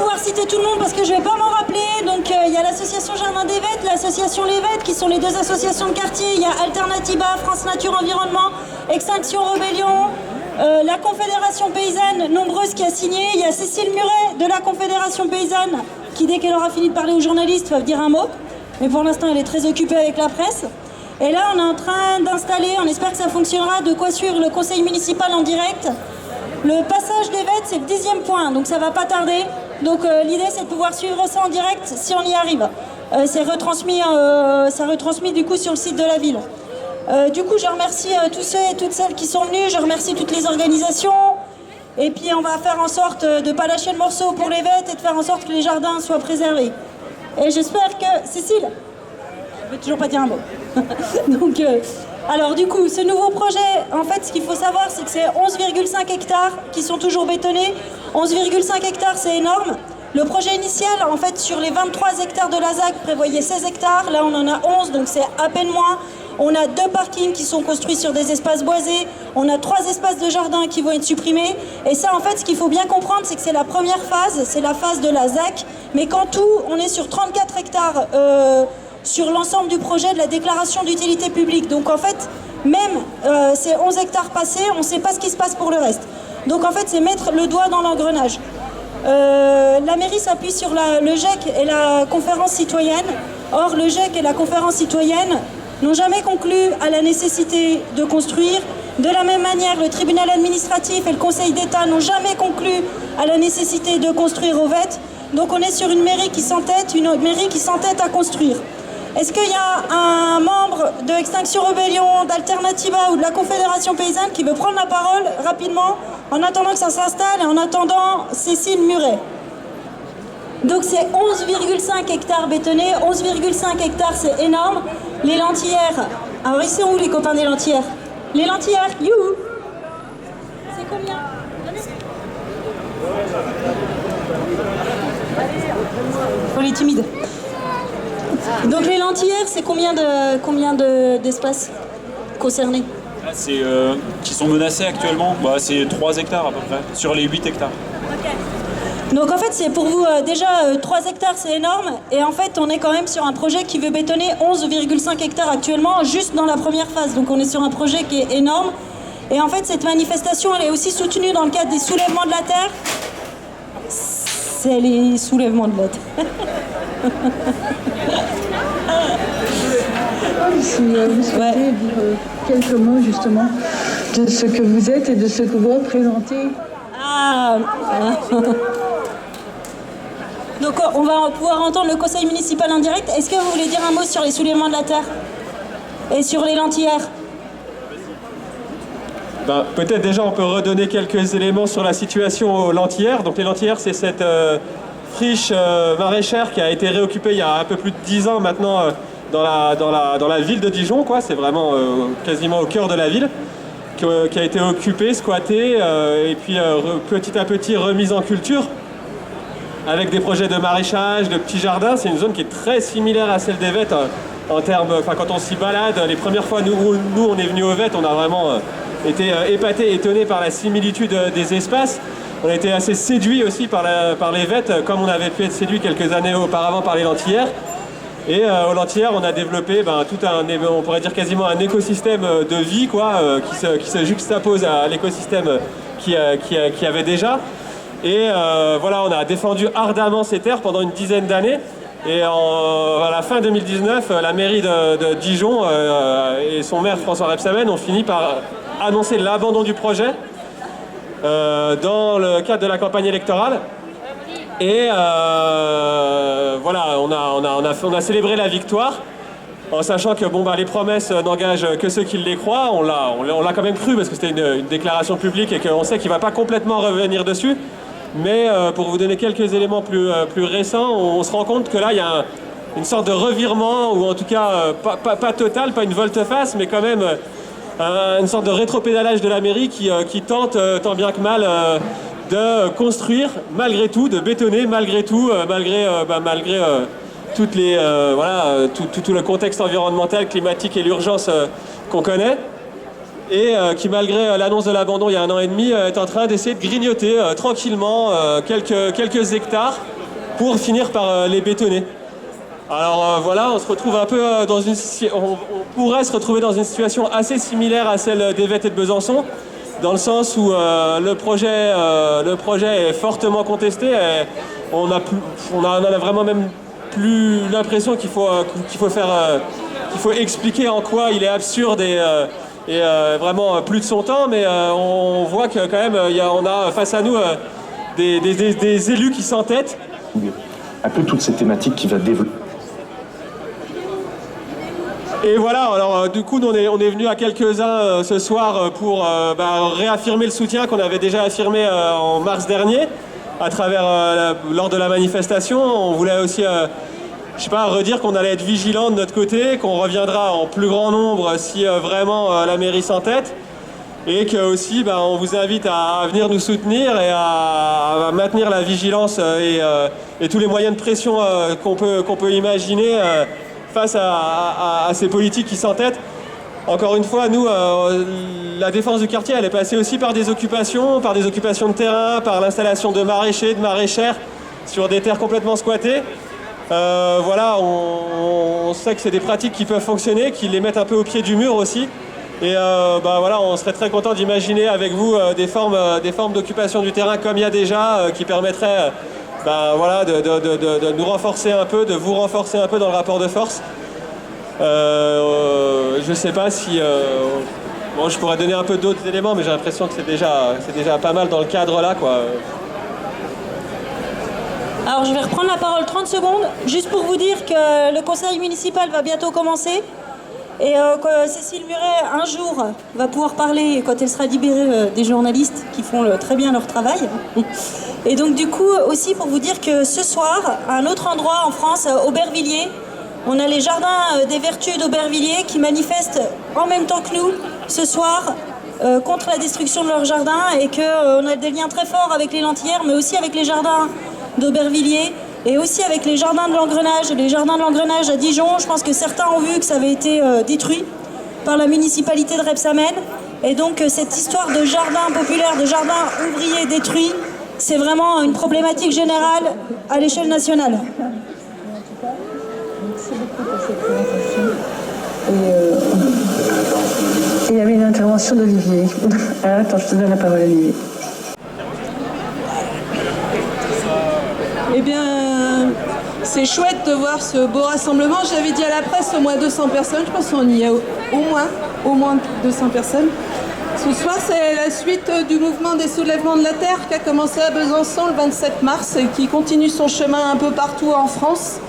pouvoir citer tout le monde parce que je ne vais pas m'en rappeler. Donc il y a l'association Jardin des Vêtes, l'association Les Vêtes, qui sont les deux associations de quartier. Il y a Alternativa, France Nature Environnement, Extinction Rebellion, la Confédération Paysanne, nombreuse, qui a signé. Il y a Cécile Muret de la Confédération Paysanne, qui dès qu'elle aura fini de parler aux journalistes va dire un mot. Mais pour l'instant elle est très occupée avec la presse. Et là on est en train d'installer, on espère que ça fonctionnera, de quoi suivre le conseil municipal en direct. Le passage des Vêtes, c'est le 10e point, donc ça va pas tarder. Donc l'idée, c'est de pouvoir suivre ça en direct si on y arrive. C'est retransmis, ça retransmis du coup sur le site de la ville. Du coup, je remercie tous ceux et toutes celles qui sont venus. Je remercie toutes les organisations. Et puis, on va faire en sorte de ne pas lâcher le morceau pour les Vêtes et de faire en sorte que les jardins soient préservés. Et j'espère que... Cécile, je ne veux toujours pas dire un mot. Donc... alors du coup, ce nouveau projet, en fait, ce qu'il faut savoir, c'est que c'est 11,5 hectares qui sont toujours bétonnés. 11,5 hectares, c'est énorme. Le projet initial, en fait, sur les 23 hectares de la ZAC, prévoyait 16 hectares. Là, on en a 11, donc c'est à peine moins. On a 2 parkings qui sont construits sur des espaces boisés. On a 3 espaces de jardin qui vont être supprimés. Et ça, en fait, ce qu'il faut bien comprendre, c'est que c'est la première phase, c'est la phase de la ZAC. Mais qu'en tout, on est sur 34 hectares sur l'ensemble du projet de la déclaration d'utilité publique. Donc en fait, même ces 11 hectares passés, on ne sait pas ce qui se passe pour le reste. Donc en fait, c'est mettre le doigt dans l'engrenage. La mairie s'appuie sur le GEC et la conférence citoyenne. Or, le GEC et la conférence citoyenne n'ont jamais conclu à la nécessité de construire. De la même manière, le tribunal administratif et le Conseil d'État n'ont jamais conclu à la nécessité de construire au VET. Donc on est sur une mairie qui s'entête, à construire. Est-ce qu'il y a un membre de Extinction Rebellion, d'Alternativa ou de la Confédération Paysanne qui veut prendre la parole rapidement en attendant que ça s'installe et en attendant Cécile Muret? Donc c'est 11,5 hectares bétonnés, 11,5 hectares, c'est énorme. Les lentillères, alors ils sont où les copains des lentillères? Les lentillères, youhou! C'est combien? Faut les timides. Donc les lentillères, c'est combien d'espaces concernés? Qui sont menacés actuellement, c'est 3 hectares à peu près, sur les 8 hectares. Okay. Donc en fait, c'est pour vous, déjà 3 hectares, c'est énorme. Et en fait, on est quand même sur un projet qui veut bétonner 11,5 hectares actuellement, juste dans la première phase. Donc on est sur un projet qui est énorme. Et en fait, cette manifestation, elle est aussi soutenue dans le cadre des soulèvements de la terre. C'est les soulèvements de la terre. Si vous souhaitez dire quelques mots justement de ce que vous êtes et de ce que vous représentez. Donc on va pouvoir entendre le conseil municipal en direct. Est-ce que vous voulez dire un mot sur les soulèvements de la terre et sur les lentillères? Peut-être déjà on peut redonner quelques éléments sur la situation aux lentillères. Donc les lentillères, c'est cette friche maraîchère qui a été réoccupée il y a un peu plus de 10 ans maintenant dans la ville de Dijon, quoi. C'est vraiment quasiment au cœur de la ville, qui a été occupée, squattée, et puis petit à petit remise en culture, avec des projets de maraîchage, de petits jardins. C'est une zone qui est très similaire à celle des Vêtes, en termes, quand on s'y balade. Les premières fois, nous on est venus aux Vêtes, on a vraiment été épatés, étonnés par la similitude des espaces. On a été assez séduits aussi par les Vêtes, comme on avait pu être séduits quelques années auparavant par les lentillères. Et aux lentillères, on a développé tout on pourrait dire quasiment un écosystème de vie, quoi, qui se juxtapose à l'écosystème qui avait déjà. Et voilà, on a défendu ardemment ces terres pendant une dizaine d'années. Et à la fin 2019, la mairie de Dijon et son maire François Rebsamen ont fini par annoncer l'abandon du projet dans le cadre de la campagne électorale. Et voilà, on a célébré la victoire en sachant que les promesses n'engagent que ceux qui les croient. On l'a quand même cru parce que c'était une déclaration publique et qu'on sait qu'il ne va pas complètement revenir dessus. Mais pour vous donner quelques éléments plus récents, on se rend compte que là, il y a une sorte de revirement, ou en tout cas pas total, pas une volte-face, mais quand même une sorte de rétropédalage de la mairie qui tente tant bien que mal de construire malgré tout, de bétonner malgré tout, malgré toutes les, tout le contexte environnemental, climatique et l'urgence qu'on connaît. et qui, malgré l'annonce de l'abandon il y a 1 an et demi, est en train d'essayer de grignoter tranquillement quelques hectares pour finir par les bétonner. Alors voilà, on se retrouve un peu on pourrait se retrouver dans une situation assez similaire à celle d'Évette et de Besançon, dans le sens où le projet est fortement contesté. Et on a vraiment même plus l'impression qu'il faut expliquer en quoi il est absurde et vraiment plus de son temps, mais on voit que quand même on a face à nous des élus qui s'entêtent. Un peu toutes ces thématiques qui va développer. Et voilà, alors du coup on est venu à quelques-uns ce soir pour réaffirmer le soutien qu'on avait déjà affirmé en mars dernier à travers lors de la manifestation. On voulait aussi redire qu'on allait être vigilant de notre côté, qu'on reviendra en plus grand nombre si vraiment la mairie s'entête, et que aussi on vous invite à venir nous soutenir et à maintenir la vigilance et tous les moyens de pression qu'on peut imaginer face à ces politiques qui s'entêtent. Encore une fois, nous, la défense du quartier, elle est passée aussi par des occupations de terrain, par l'installation de maraîchers, de maraîchères sur des terres complètement squattées. Voilà, on sait que c'est des pratiques qui peuvent fonctionner, qui les mettent un peu au pied du mur aussi. Et voilà, on serait très content d'imaginer avec vous des formes d'occupation du terrain comme il y a déjà, qui permettraient voilà, de nous renforcer un peu, de vous renforcer un peu dans le rapport de force. Je ne sais pas si... bon, je pourrais donner un peu d'autres éléments, mais j'ai l'impression que c'est déjà pas mal dans le cadre là, quoi. Alors je vais reprendre la parole 30 secondes, juste pour vous dire que le conseil municipal va bientôt commencer et que Cécile Muret, un jour, va pouvoir parler, quand elle sera libérée, des journalistes qui font très bien leur travail. Et donc du coup, aussi pour vous dire que ce soir, à un autre endroit en France, Aubervilliers, on a les jardins des Vertus d'Aubervilliers qui manifestent en même temps que nous, ce soir, contre la destruction de leurs jardins, et qu'on a des liens très forts avec les Lentillères, mais aussi avec les jardins d'Aubervilliers et aussi avec les jardins de l'Engrenage. Les jardins de l'Engrenage à Dijon, je pense que certains ont vu que ça avait été détruit par la municipalité de Repsamen. Et donc cette histoire de jardin populaire, de jardin ouvrier détruit, c'est vraiment une problématique générale à l'échelle nationale. Merci beaucoup pour cette présentation. Et il y avait une intervention d'Olivier. Attends, je te donne la parole, Olivier. Eh bien, c'est chouette de voir ce beau rassemblement. J'avais dit à la presse au moins 200 personnes. Je pense qu'on y est au moins 200 personnes. Ce soir, c'est la suite du mouvement des soulèvements de la Terre qui a commencé à Besançon le 27 mars et qui continue son chemin un peu partout en France.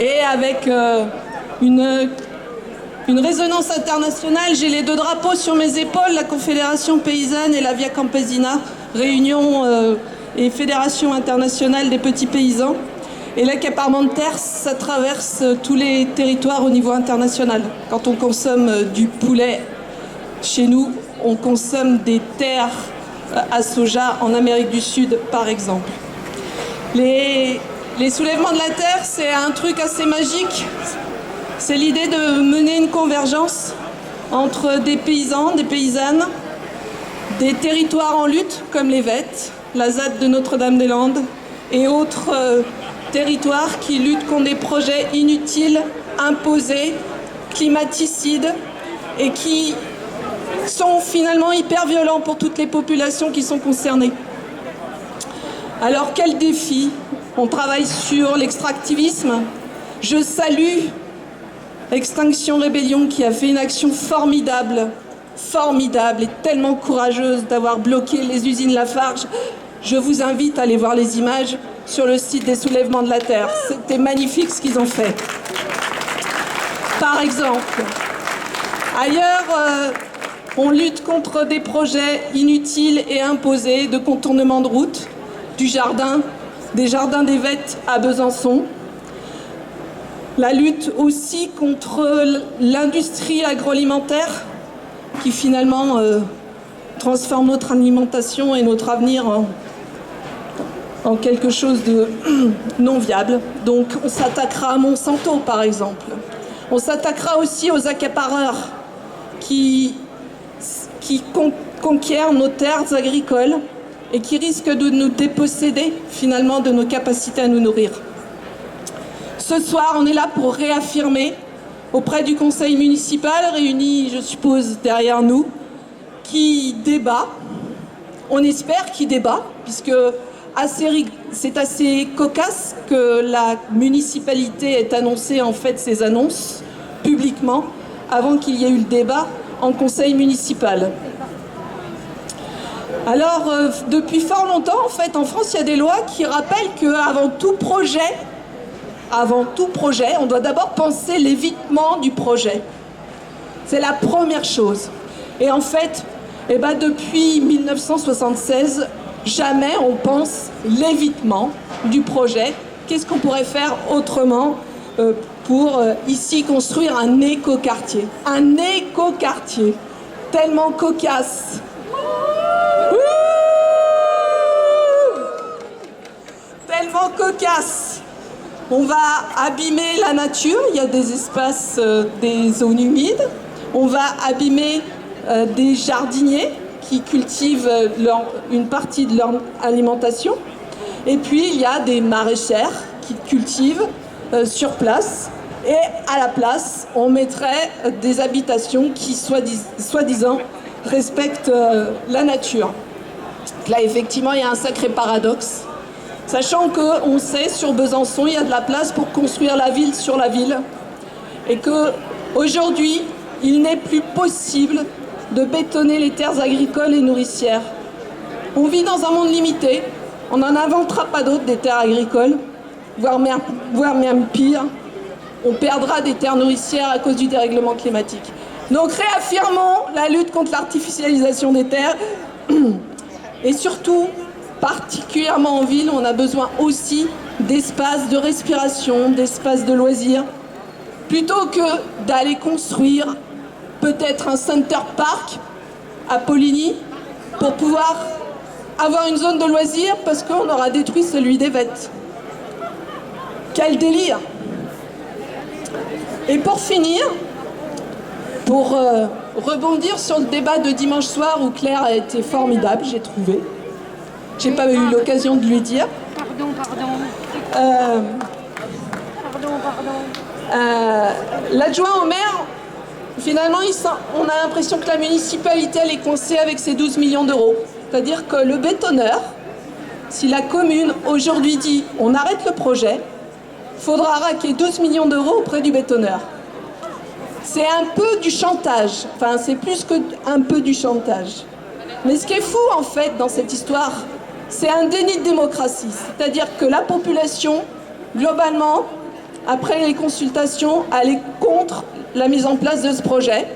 Et avec une résonance internationale, j'ai les 2 drapeaux sur mes épaules, la Confédération paysanne et la Via Campesina, réunion et Fédération internationale des petits paysans. Et l'accaparement de terre, ça traverse tous les territoires au niveau international. Quand on consomme du poulet chez nous, on consomme des terres à soja en Amérique du Sud, par exemple. Les soulèvements de la terre, c'est un truc assez magique. C'est l'idée de mener une convergence entre des paysans, des paysannes, des territoires en lutte, comme les Vettes, la ZAD de Notre-Dame-des-Landes et autres territoires qui luttent contre des projets inutiles, imposés, climaticides et qui sont finalement hyper violents pour toutes les populations qui sont concernées. Alors quel défi? On travaille sur l'extractivisme. Je salue Extinction Rébellion qui a fait une action formidable et tellement courageuse d'avoir bloqué les usines Lafarge. Je vous invite à aller voir les images sur le site des soulèvements de la Terre. C'était magnifique ce qu'ils ont fait. Par exemple, ailleurs, on lutte contre des projets inutiles et imposés de contournement de route, des jardins des Vettes à Besançon. La lutte aussi contre l'industrie agroalimentaire qui finalement transforme notre alimentation et notre avenir en quelque chose de non viable. Donc on s'attaquera à Monsanto par exemple. On s'attaquera aussi aux accapareurs qui conquiert nos terres agricoles et qui risque de nous déposséder finalement de nos capacités à nous nourrir. Ce soir, on est là pour réaffirmer auprès du conseil municipal, réuni, je suppose, derrière nous, qui débat. On espère qu'il débat, puisque c'est assez cocasse que la municipalité ait annoncé en fait ses annonces publiquement avant qu'il y ait eu le débat en conseil municipal. Alors, depuis fort longtemps, en fait, en France, il y a des lois qui rappellent qu'avant tout projet, on doit d'abord penser l'évitement du projet. C'est la première chose. Et en fait, depuis 1976, jamais on pense l'évitement du projet. Qu'est-ce qu'on pourrait faire autrement pour ici construire un écoquartier? Un écoquartier tellement cocasse. Tellement cocasse. On va abîmer la nature, il y a des espaces, des zones humides. On va abîmer des jardiniers qui cultivent une partie de leur alimentation. Et puis, il y a des maraîchères qui cultivent sur place. Et à la place, on mettrait des habitations qui, soi-disant, respectent la nature. Là, effectivement, il y a un sacré paradoxe. Sachant qu'on sait, sur Besançon, il y a de la place pour construire la ville sur la ville. Et qu'aujourd'hui, il n'est plus possible de bétonner les terres agricoles et nourricières. On vit dans un monde limité. On n'en inventera pas d'autres, des terres agricoles, voire même pire. On perdra des terres nourricières à cause du dérèglement climatique. Donc réaffirmons la lutte contre l'artificialisation des terres. Et surtout, particulièrement en ville, on a besoin aussi d'espaces de respiration, d'espaces de loisirs, plutôt que d'aller construire peut-être un center park à Poligny pour pouvoir avoir une zone de loisirs parce qu'on aura détruit celui des Vettes. Quel délire! Et pour finir, pour rebondir sur le débat de dimanche soir où Claire a été formidable, j'ai trouvé. J'ai pas eu l'occasion de lui dire. L'adjoint au maire, finalement, on a l'impression que la municipalité elle est coincée avec ses 12 millions d'euros. C'est-à-dire que le bétonneur, si la commune aujourd'hui dit on arrête le projet, il faudra raquer 12 millions d'euros auprès du bétonneur. C'est un peu du chantage. Enfin, c'est plus qu'un peu du chantage. Mais ce qui est fou, en fait, dans cette histoire, c'est un déni de démocratie. C'est-à-dire que la population, globalement, après les consultations, elle est contre la mise en place de ce projet.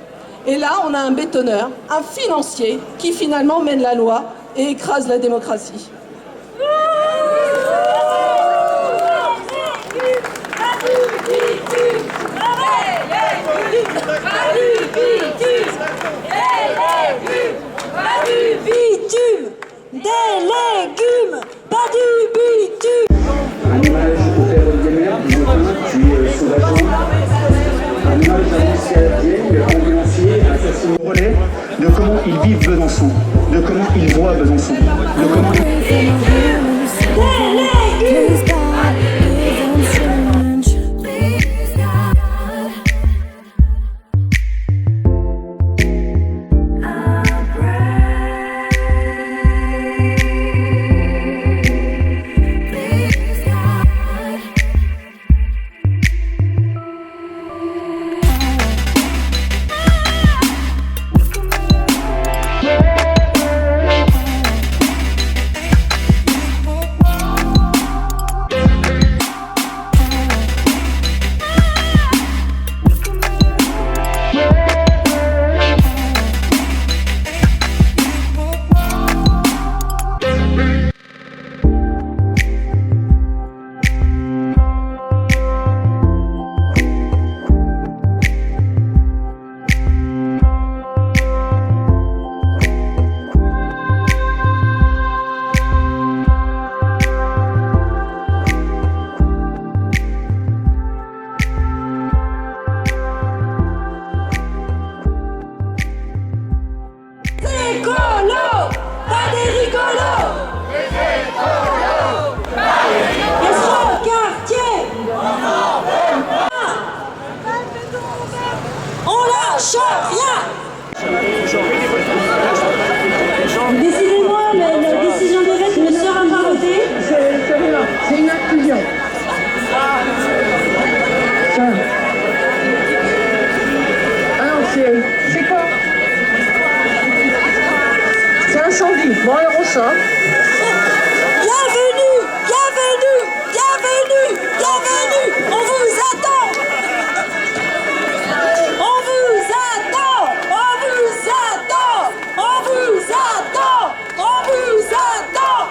Et là, on a un bétonneur, un financier, qui finalement mène la loi et écrase la démocratie. Des légumes, pas du bitume. Un hommage au père Olivier Maire, du Motin, puis sauvageant. Un hommage à l'ancien vieille, ambulancier, assassiné au relais, de comment ils vivent Besançon, de comment ils voient Besançon, de comment... rien. Décidément, la décision d'évêque ne sera pas votée. C'est rien, c'est une inclusion. Ça. Alors, c'est quoi? C'est incendie. Bon, alors on sort. Bienvenue, bienvenue, bienvenue, bienvenue. On vous attend. On vous attend. On vous attend. On vous attend. On vous attend.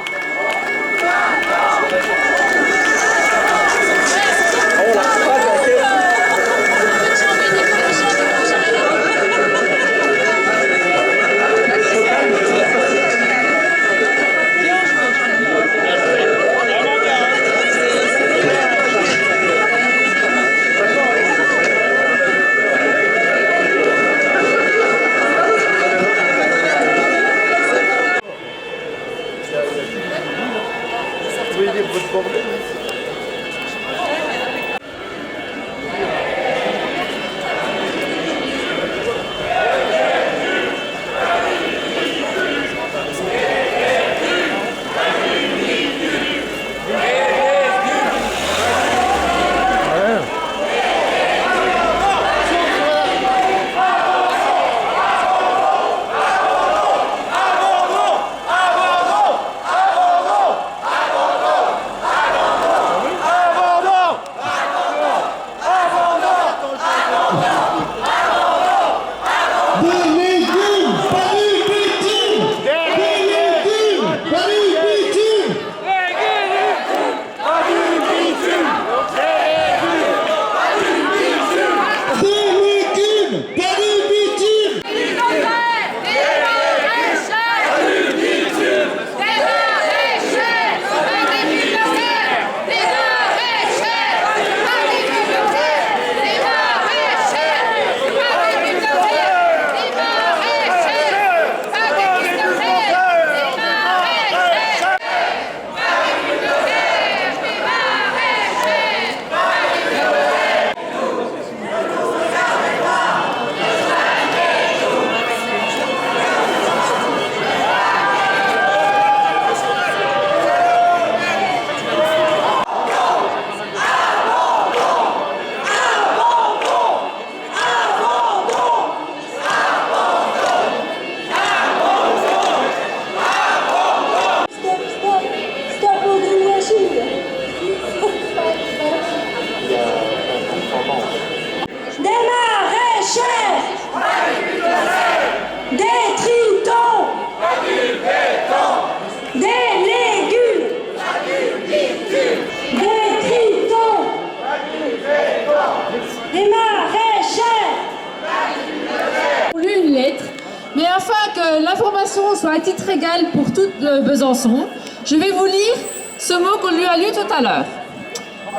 L'information soit à titre égal pour toute Besançon, je vais vous lire ce mot qu'on lui a lu tout à l'heure.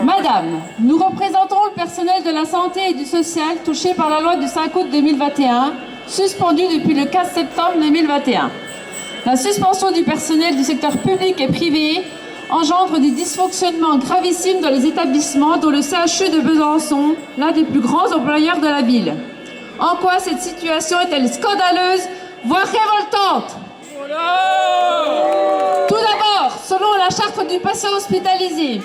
Madame, nous représentons le personnel de la santé et du social touché par la loi du 5 août 2021, suspendue depuis le 15 septembre 2021. La suspension du personnel du secteur public et privé engendre des dysfonctionnements gravissimes dans les établissements, dont le CHU de Besançon, l'un des plus grands employeurs de la ville. En quoi cette situation est-elle scandaleuse, voire révoltante? Tout d'abord, selon la charte du patient hospitalisé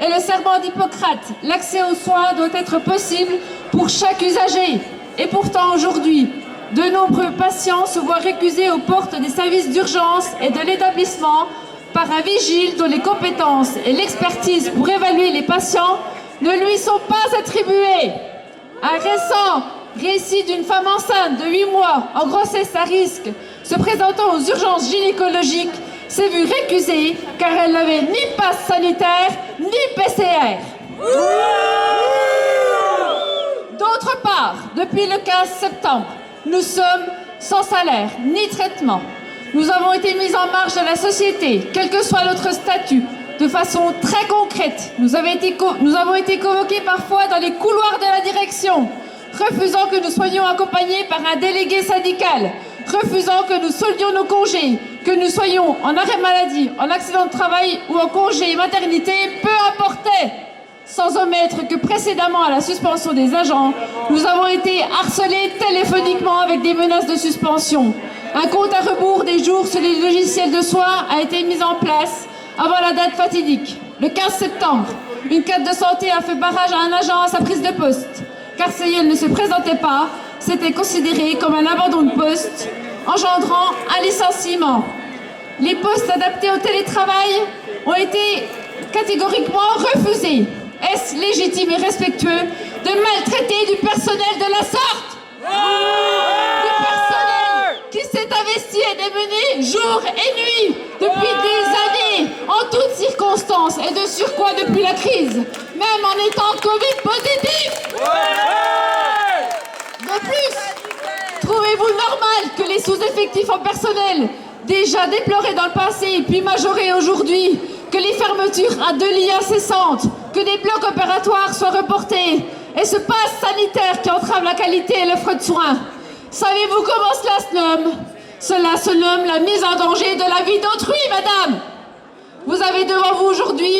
et le serment d'Hippocrate, l'accès aux soins doit être possible pour chaque usager. Et pourtant, aujourd'hui, de nombreux patients se voient récusés aux portes des services d'urgence et de l'établissement par un vigile dont les compétences et l'expertise pour évaluer les patients ne lui sont pas attribuées. Un récent récit d'une femme enceinte de 8 mois en grossesse à risque se présentant aux urgences gynécologiques s'est vue récusée car elle n'avait ni passe sanitaire ni PCR. D'autre part, depuis le 15 septembre, nous sommes sans salaire ni traitement. Nous avons été mis en marge de la société, quel que soit notre statut, de façon très concrète. Nous avons été convoqués parfois dans les couloirs de la direction, refusant que nous soyons accompagnés par un délégué syndical, refusant que nous soldions nos congés, que nous soyons en arrêt maladie, en accident de travail ou en congé maternité, peu importait. sans omettre que précédemment à la suspension des agents, nous avons été harcelés téléphoniquement avec des menaces de suspension. Un compte à rebours des jours sur les logiciels de soins a été mis en place avant la date fatidique. Le 15 septembre, une cadre de santé a fait barrage à un agent à sa prise de poste. Car si elle ne se présentait pas, c'était considéré comme un abandon de poste, engendrant un licenciement. Les postes adaptés au télétravail ont été catégoriquement refusés. Est-ce légitime et respectueux de maltraiter du personnel de la sorte? Du personnel qui s'est investi et démené jour et nuit depuis des années, en toutes circonstances, et de surcroît depuis la crise, même en étant Covid positif. De plus, trouvez-vous normal que les sous-effectifs en personnel, déjà déplorés dans le passé puis majorés aujourd'hui, que les fermetures à 2 lits incessantes, que des blocs opératoires soient reportés, et ce pass sanitaire qui entrave la qualité et l'offre de soins? Savez-vous comment cela se nomme? Cela se nomme la mise en danger de la vie d'autrui, madame. Vous avez devant vous aujourd'hui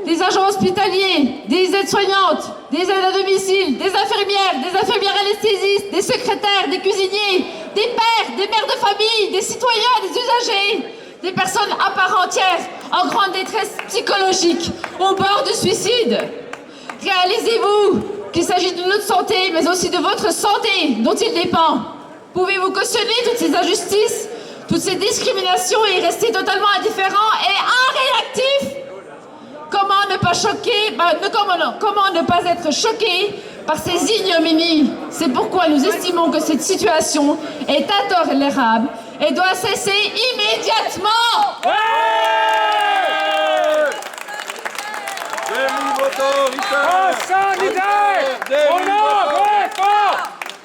des agents hospitaliers, des aides-soignantes, des aides à domicile, des infirmières anesthésistes, des secrétaires, des cuisiniers, des pères, des mères de famille, des citoyens, des usagers, des personnes à part entière en grande détresse psychologique, au bord du suicide. Réalisez-vous qu'il s'agit de notre santé, mais aussi de votre santé dont il dépend. Pouvez-vous cautionner toutes ces injustices, toutes ces discriminations et y rester totalement indifférent et inréactif? Comment ne pas comment ne pas être choqué par ces ignominies? C'est pourquoi nous estimons que cette situation est intolérable et doit cesser immédiatement. Passe sanitaire, on n'en veut pas.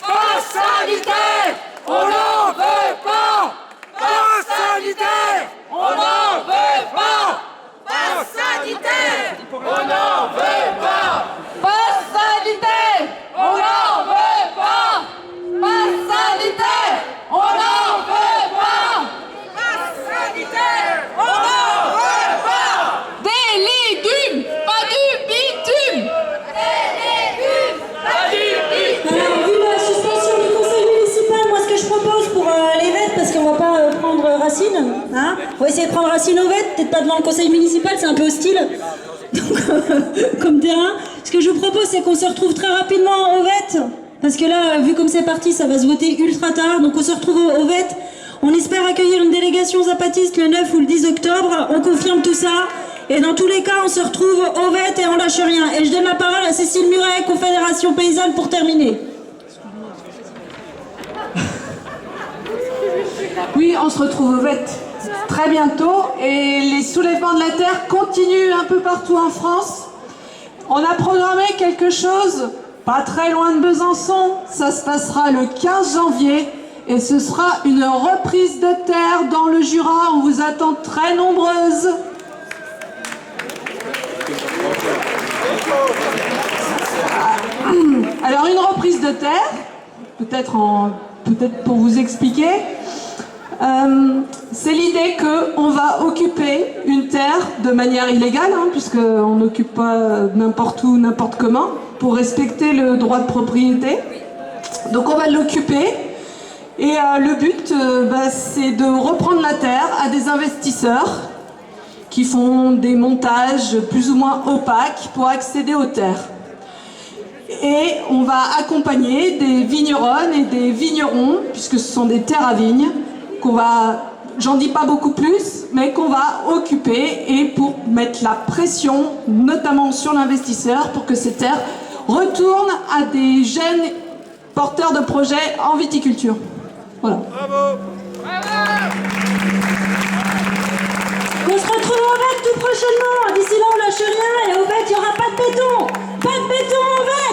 Passe sanitaire, on n'en veut pas. Passe sanitaire, on n'en veut pas. Passe sanitaire, on n'en veut pas. Passe sanitaire, on n'en veut pas. Passe sanitaire, on n'en veut pas. Passe sanitaire, on n'en veut pas. Des légumes, pas du bitume. Des légumes, pas du bitume. Alors, vu la suspension du conseil municipal, moi ce que je propose pour les vêtes, parce qu'on va pas prendre Racine, hein, on va essayer de prendre Racine aux vêtes, peut-être pas devant le conseil municipal, c'est un peu hostile donc, comme terrain. Ce que je vous propose, c'est qu'on se retrouve très rapidement aux vêtes, parce que là, vu comme c'est parti, ça va se voter ultra tard, donc on se retrouve aux vêtes. On espère accueillir une délégation zapatiste le 9 ou le 10 octobre, on confirme tout ça. Et dans tous les cas, on se retrouve aux vêtes et on lâche rien. Et je donne la parole à Cécile Muret, Confédération Paysanne, pour terminer. Oui, on se retrouve aux vêtes très bientôt et les soulèvements de la terre continuent un peu partout en France. On a programmé quelque chose pas très loin de Besançon. Ça se passera le 15 janvier et ce sera une reprise de terre dans le Jura. On vous attend très nombreuses. Alors une reprise de terre, peut-être pour vous expliquer, c'est l'idée qu'on va occuper une terre de manière illégale, hein, puisqu'on n'occupe pas n'importe où, n'importe comment, pour respecter le droit de propriété. Donc on va l'occuper et le but c'est de reprendre la terre à des investisseurs qui font des montages plus ou moins opaques pour accéder aux terres. Et on va accompagner des vigneronnes et des vignerons, puisque ce sont des terres à vignes, qu'on va, j'en dis pas beaucoup plus, mais qu'on va occuper et pour mettre la pression, notamment sur l'investisseur, pour que ces terres retournent à des jeunes porteurs de projets en viticulture. Voilà. Bravo. On se retrouve au VET tout prochainement. D'ici là, on lâche rien et au VET, il n'y aura pas de béton. Pas de béton au VET.